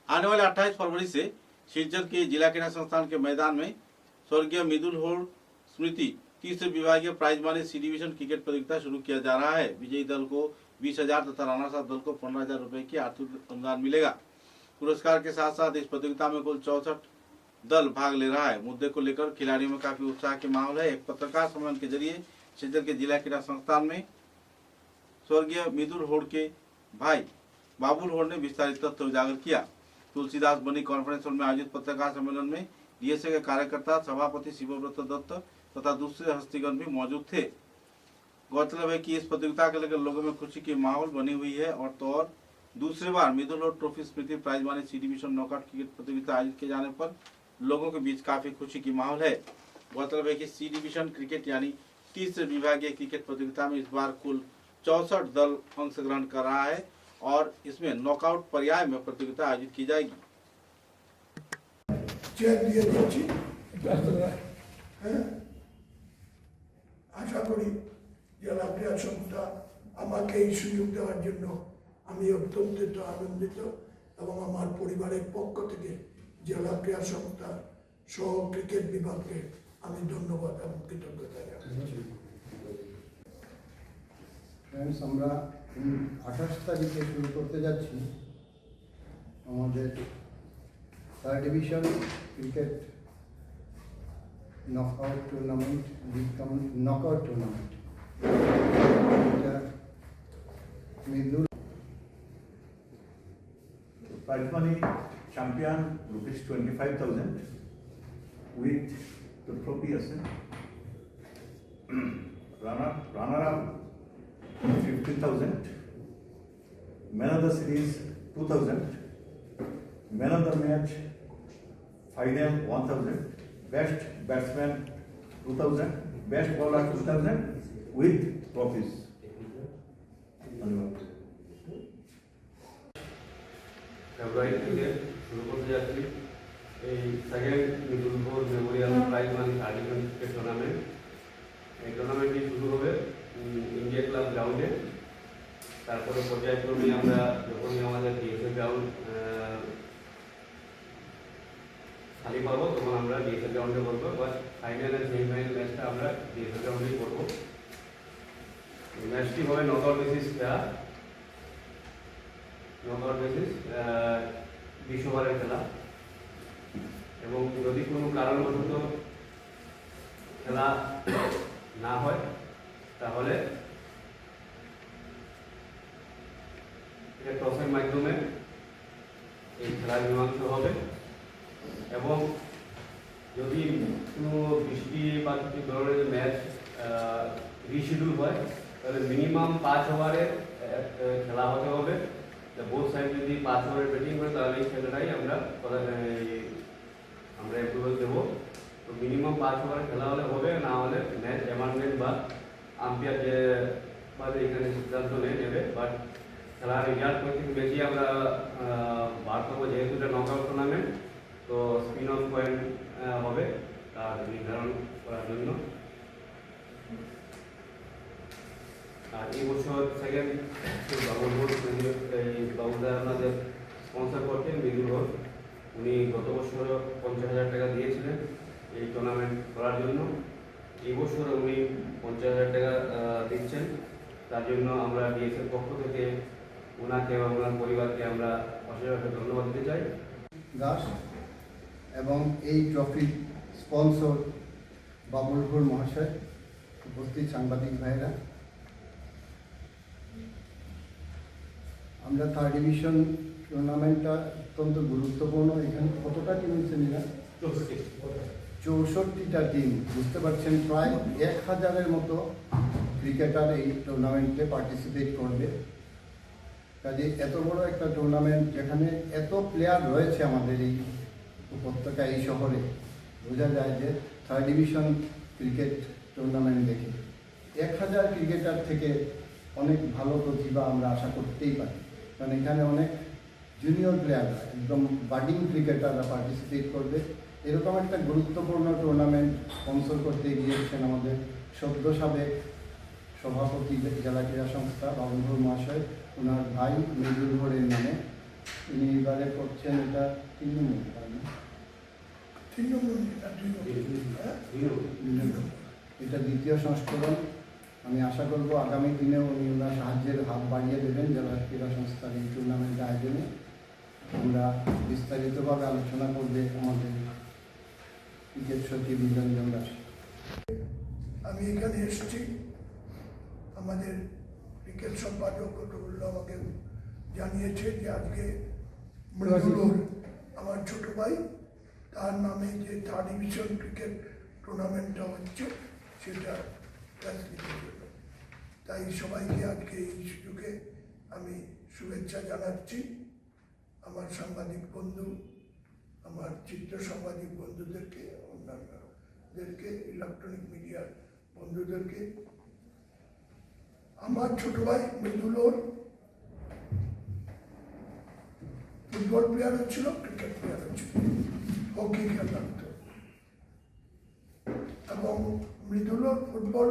आने वाले 28 फरवरी से सिलचर के जिला क्रीड़ा संस्थान के मैदान में स्वर्गीय मृदुल होड़ स्मृति तीसरे विभागीय प्राइज मानी सी डिवीजन क्रिकेट प्रतियोगिता शुरू किया जा रहा है। विजयी दल को 20,000 तथा रनर्स अप दल को 15,000 रुपए की आर्थिक अनुदान मिलेगा। पुरस्कार के साथ साथ इस प्रतियोगिता में कुल 64 दल भाग ले रहा है। मुद्दे को लेकर खिलाड़ियों में काफी उत्साह के माहौल है। एक पत्रकार सम्मेलन के जरिए सिलचर के जिला क्रीड़ा संस्थान में स्वर्गीय मृदुल होड़ के भाई बाबुल होड़ ने विस्तारित तथ्य उजागर किया। तुलसीदास बनी कॉन्फ्रेंस हॉल में आयोजित पत्रकार सम्मेलन में डीएसए के कार्यकर्ता, सभापति शिवव्रत दत्त तथा दूसरे हस्तीगण भी मौजूद थे। गौरतलब है कि इस प्रतियोगिता के लेकर लोगों में खुशी की माहौल बनी हुई है और दूसरी बार मृदुल होड़ ट्रॉफी स्मृति प्राइज मानी सी डिवीजन नॉकआउट क्रिकेट प्रतियोगिता आयोजित किए जाने पर लोगों के बीच काफी खुशी की माहौल है। गौरतलब है कि सी डिवीजन क्रिकेट यानी तीसरे विभागीय क्रिकेट प्रतियोगिता में इस बार कुल 64 दल अंशग्रहण कर रहा है और इसमें नॉकआउट पर्याय में प्रतियोगिता आयोजित की जाएगी। আশা করি জেলা ক্রীড়া সংস্থা আমাকে এই সুযোগ দেওয়ার জন্য আমি অত্যন্ত আনন্দিত এবং আমার পরিবারের পক্ষ থেকে জেলা ক্রীড়া সংস্থা সহ ক্রিকেট বিভাগকে আমি ধন্যবাদ এবং কৃতজ্ঞতা জানাচ্ছি। ফ্রেন্ডস, আমরা 28 তারিখে শুরু করতে যাচ্ছি আমাদের third division cricket knockout tournament, knockout tournament. Mridul prize money champion rupees 25,000 with the trophy আছে। runner up 15,000, man of the series 2,000, man of the match final 1,000, best batsman 2,000, best bowler 2,000 with trophies। ফেব্রুয়ারি থেকে শুরু করতে যাচ্ছি এই second Mridul Hore Memorial prize money certificate cricket tournament. এই টুর্নামেন্টটি শুরু হবে India club গ্রাউন্ডে। তারপরে পর্যায়ক্রমে আমরা যখনই আমাদের ডিএসএ গ্রাউন্ড খালি পাবো তখন আমরা ডিএসএ গ্রাউন্ডে করবো, বাট ফাইনাল আর সেমিফাইনাল ম্যাচটা আমরা ডিএসএ গ্রাউন্ডেই করবো। ম্যাচটি হবে নকআউট বেসিস খেলা, নকআউট বেসিস 20 ওভারের খেলা এবং যদি কোনো কারণবশত খেলা না হয় তাহলে টসের মাধ্যমে এই খেলার মীমাংসা হবে এবং যদি কোনো বৃষ্টি বা কিছু ধরনের ম্যাচ রিশিডিউল হয় তাহলে মিনিমাম 5 ওভারের খেলা হতে হবে। বোথ সাইড যদি 5 ওভারের ব্যাটিং করে তাহলে এই খেলাটাই আমরা অ্যাপ্রুভাল দেবো। তো মিনিমাম 5 ওভারের খেলা হলে হবে, না হলে ম্যাচ অ্যামেন্ডমেন্ট বা আম্পায়ার যে এখানে সিদ্ধান্ত নেবে। বাট খেলার রেজাল্ট থেকে বেশি আমরা বার করবো, যেহেতু এটা নকআউট টুর্নামেন্ট তো স্পিন অফ পয়েন্ট হবে তার নির্ধারণ করার জন্য। আর এই বছর সেকেন্ড বাবুদা আপনাদের স্পন্সর করছেন মৃদুল হোড়। উনি গত বছর 50,000 টাকা দিয়েছিলেন এই টুর্নামেন্ট করার জন্য। এই বছর উনি 50,000 টাকা দিচ্ছেন। তার জন্য আমরা ডিএসএর পক্ষ থেকে ওনাকে এবং ওনার পরিবারকে আমরা অশেষ ধন্যবাদ দিতে চাই। দাস এবং এই ট্রফির স্পন্সর বাবুল হোড় মহাশয়, উপস্থিত সাংবাদিক ভাইরা, আমরা থার্ড ডিভিশন টুর্নামেন্টটা অত্যন্ত গুরুত্বপূর্ণ। এখানে কতটা টিম হচ্ছে নিরা? 64টা টিম। বুঝতে পারছেন, প্রায় 1,000-এর মতো ক্রিকেটার এই টুর্নামেন্টে পার্টিসিপেট করবে। কাজে এত বড় একটা টুর্নামেন্ট যেখানে এত প্লেয়ার রয়েছে আমাদের এই উপত্যকা, এই শহরে, বোঝা যায় যে থার্ড ডিভিশন ক্রিকেট টুর্নামেন্ট দেখে 1,000 ক্রিকেটার থেকে অনেক ভালো প্রতিভা আমরা আশা করতেই পারি। কারণ এখানে অনেক জুনিয়র প্লেয়াররা, একদম বাডিং ক্রিকেটাররা পার্টিসিপেট করবে। এরকম একটা গুরুত্বপূর্ণ টুর্নামেন্ট স্পন্সর করতে গিয়েছেন আমাদের সদ্য সাবেক সভাপতি জেলা ক্রীড়া সংস্থা বাবুল হোড় মহাশয়, ওনার ভাই মৃদুল হোড়ের নামে উনি এবারে করছেন এটা 3 নম্বর, তাই না? 3 নম্বর না 2 নম্বর, হ্যাঁ? 2 নম্বর। এটা দ্বিতীয় সংস্করণ। আমি আশা করব আগামী দিনেও উনি ওনার সাহায্যের হাত বাড়িয়ে দেবেন জেলা ক্রীড়া সংস্থার এই টুর্নামেন্ট আয়োজনে। আমরা বিস্তারিতভাবে আলোচনা করবে আমাদের ক্রিকেট সচিব নিরঞ্জন দাস। আমি এখানে এসেছি, আমাদের ক্রিকেট সম্পাদক রবিউল্লাহ আমাকে জানিয়েছে যে আজকে মৃদুলুর আমার ছোট ভাই তার নামে যে 3rd ডিভিশন ক্রিকেট টুর্নামেন্টটা হচ্ছে সেটা প্রাথমিকের জন্য। তাই সবাইকে আজকে এই সুযোগে আমি শুভেচ্ছা জানাচ্ছি। আমার সাংবাদিক বন্ধু, আমার চিত্র সাংবাদিক বন্ধুদেরকে, অন্যান্যদেরকে, ইলেকট্রনিক মিডিয়ার বন্ধুদেরকে। আমার ছোট ভাই মৃদুলুর ফুটবল প্লেয়ারও ছিল, ক্রিকেট প্লেয়ারও ছিল, হকি খেলত। এবং মৃদুলুর ফুটবল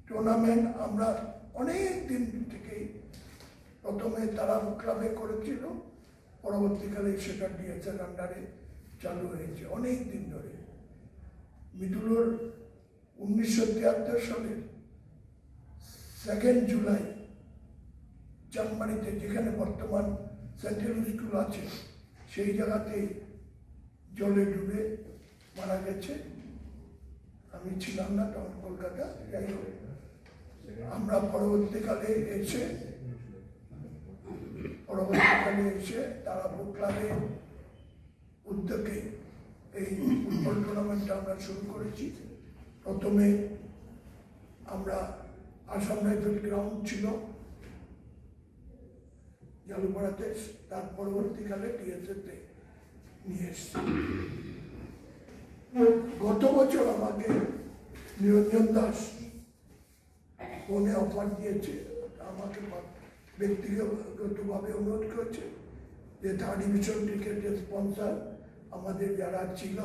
টুর্নামেন্ট আমরা অনেক দিন থেকেই প্রথমে তারা ক্লাবে করেছিল, পরবর্তীকালে সেটা ডিএসএল আন্ডারে চালু হয়েছে অনেক দিন ধরে। মৃদুলুর 1973 সালের 2 জুলাই চানমারিতে, যেখানে বর্তমান সেন্ট্রাল স্কুল আছে, সেই জায়গাতে জলে ডুবে মারা গেছে। আমি ছিলাম না তখন কলকাতা। যাই হোক, আমরা পরবর্তীকালে এসে তারাপুর ক্লাবের উদ্যোগে এই ফুটবল টুর্নামেন্টটা আমরা শুরু করেছি। প্রথমে আমরা আসাম রাইফেল গ্রাউন্ড ছিল জালুপাড়াতে, তার পরবর্তীকালে ডিএসএতে নিয়ে এসছি। গত বছর আমাকে নিরঞ্জন দাস ফোনে অফার দিয়েছে, আমাকে ব্যক্তিগতভাবে অনুরোধ করেছে যে 3rd ডিভিশন ক্রিকেটের স্পন্সর আমাদের যারা ছিল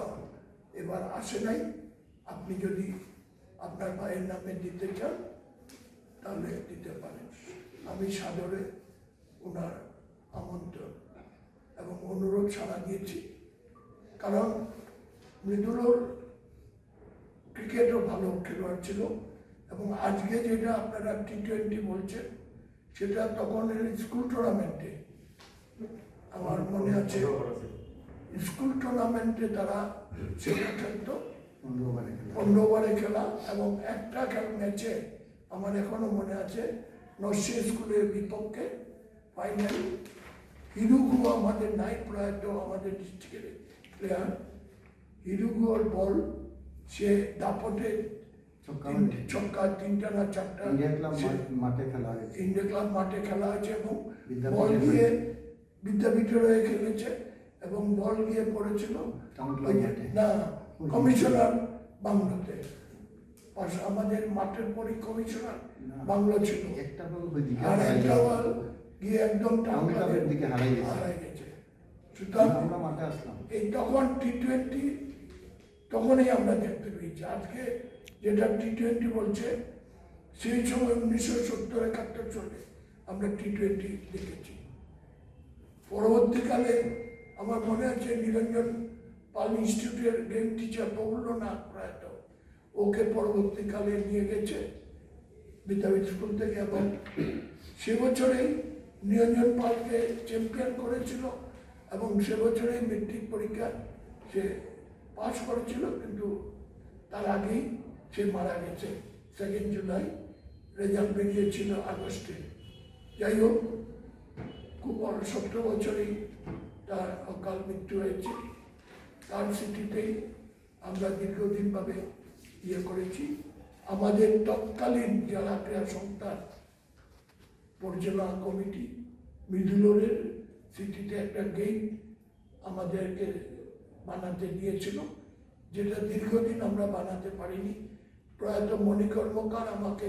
এবার আসে নাই, আপনি যদি আপনার ভাইয়ের নামে দিতে চান তাহলে দিতে পারেন। আমি সাদরে ওনার আমন্ত্রণ এবং অনুরোধ সাড়া দিয়েছি, কারণ মৃদুলুর ক্রিকেটও ভালো খেলোয়াড় ছিল। এবং আজকে যেটা আপনারা T20 বলছেন, সেটা তখন স্কুল টুর্নামেন্টে, আমার মনে আছে স্কুল টুর্নামেন্টে তারা সেটা খেলত 15 ওভারে খেলা। এবং একটা ম্যাচে আমার এখনো মনে আছে, নরসি স্কুলের বিপক্ষে ফাইনাল, হিরুগু আমাদের নাই, প্রয়াত আমাদের ডিস্ট্রিক্টের প্লেয়ার, হিরুগুর বল সে দাপটে ছক্কা 3টা না 4টা মাঠে খেলা হয়েছে, ইন্ডিয়া ক্লাব মাঠে খেলা হয়েছে। এবং বল গিয়ে বিদ্যাপীঠের হয়ে খেলেছে এবং বল গিয়ে পড়েছিল না কমিশনার বাংলোতে। আমাদের মাঠের পরে কমিশনার বাংলো ছিল, আর একটা বল গিয়ে একদম দিকে হারাই গেছে। সুতরাং এই তখন T20 তখনই আমরা দেখতে পেয়েছি। আজকে যেটা T20 বলছে, সেই সময় 1970-71 সালে আমরা T20 দেখেছি। পরবর্তীকালে আমার মনে আছে নিরঞ্জন পাল ইনস্টিটিউটের গেম টিচার প্রফুল্লনাথ প্রয়াত, ওকে পরবর্তীকালে নিয়ে গেছে বিদ্যাপীঠ স্কুল থেকে। এবং সে বছরেই নিরঞ্জন পালকে চ্যাম্পিয়ন করেছিল এবং সে বছরেই মেট্রিক পরীক্ষা সে পাস করেছিল, কিন্তু তার আগেই সে মারা গেছে 2 জুলাই। রেজাল্ট বেরিয়েছিল আগস্টে। যাই হোক, খুব 17 বছরেই তার অকাল মৃত্যু হয়েছে। তার স্মৃতিতেই আমরা দীর্ঘদিনভাবে করেছি। আমাদের তৎকালীন জেলা ক্রীড়া সংস্থার পরিচালনা কমিটি মৃদুলুরের স্মৃতিতে একটা গেট আমাদেরকে বানাতে দিয়েছিল, যেটা দীর্ঘদিন আমরা বানাতে পারিনি। প্রয়াত মণি কর্মকার আমাকে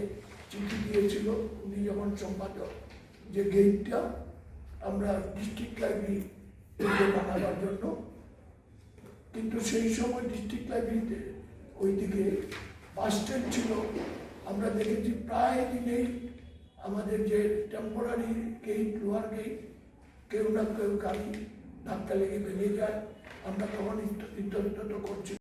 চিঠি দিয়েছিল, উনি যখন সম্পাদক, যে গেটটা আমরা ডিস্ট্রিক্ট লাইব্রেরি বানাবার জন্য। কিন্তু সেই সময় ডিস্ট্রিক্ট লাইব্রেরিতে ওইদিকে বাস স্ট্যান্ড ছিল। আমরা দেখেছি প্রায় দিনেই আমাদের যে টেম্পোরারি গেট, লোহার গেট কেউ না কেউ গাড়ি ধাক্কা লেগে বেরিয়ে যায়, আমরা তখন ইতস্তত করছি।